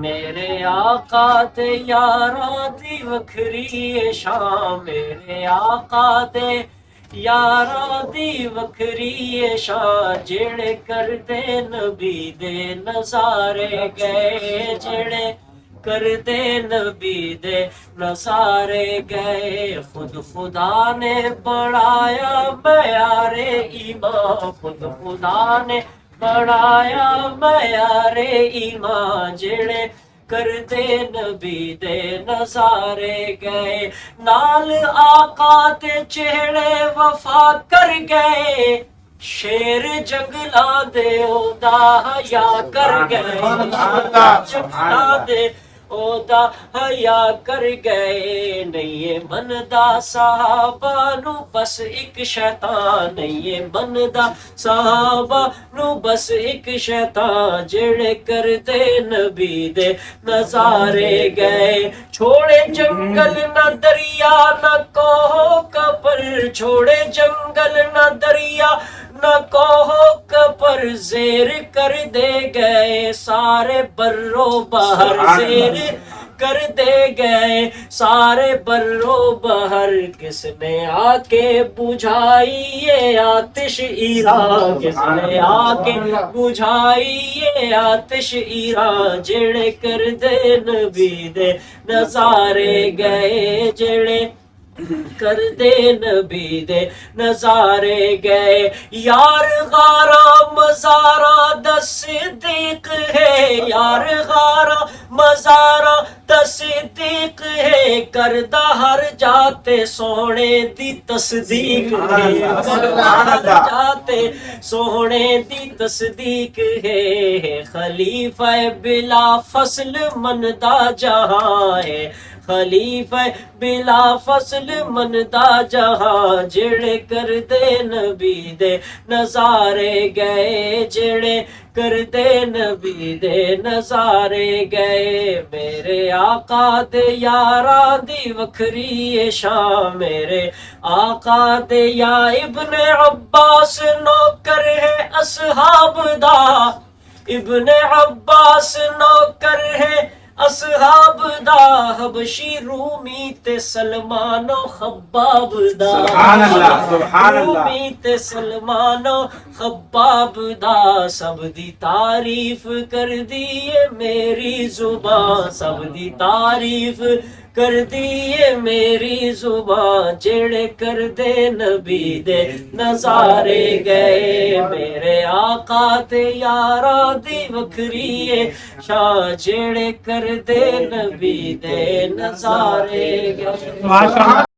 میرے آقا تے یاراں دی وکھری شان، میرے آقا تے یاراں دی وکھری شان، جڑے کردے نبی دے نظارے گئے، جڑے کردے نبی دے نظارے گئے، خود خدا نے بڑھایا معیار ایمان، خود خدا نے بڑھایا معیار ایمان، جڑے کردے نبی دے نظارے گئے، نال آقا تے چہڑے وفا کر گئے، شیر جنگلاں دے اودا حیا کر گئے، جنگلاں دے اودا حیا کر گئے، نہیں مندا صحابہ نو بس ایک شیطان، نہیں مندا صحابہ نو بس ایک شیطان، جڑے کردے نبی دے نظارے گئے، چھوڑے جنگل نہ دریا نہ کوہ قبر، چھوڑے جنگل نہ دریا نہ کوہ قبر، زیر کر دے گئے سارے برو بہر، زیر کر دے گئے سارے برو بہر، کس نے آ کے بجھائی یہ آتش ایران، کس نے آ کے بجھائی یہ آتش ایران، جڑے کر دے نبی دے نظارے گئے، جڑے کر دے نبی دے نظارے گئے، یار غارہ مزارہ دا صدیق ہے، یار غارہ مزارہ دا صدیق ہے، کردہ ہر جاتے سونے دی تصدیق ہے، ہر جاتے سونے دی تصدیق ہے، خلیفہ بلا فصل مندہ جہاں ہے، خلیفہ بلا فصل مندہ جہاں، جڑے کردے نبی دے نظارے گئے، جڑے کردے نبی دے نظارے گئے، میرے آقا دے یاراں دی وکھری شان، میرے آقا دے یا ابن عباس نوکر ہے اصحاب دا، ابن عباس نوکر ہے اصحاب دا، حبشی رومی تے سلمان و خباب دا، سبحان اللہ سبحان اللہ، رومی تے سلمان و خباب دا، سب دی تعریف کر دیے میری زبان، سب دی تعریف کر دیے میری زبان، جڑے کر دے نبی دے نظارے گئے، میرے آقا تے یاراں دی وکھری شان، جڑے کر دے نبی دے نظارے گئے۔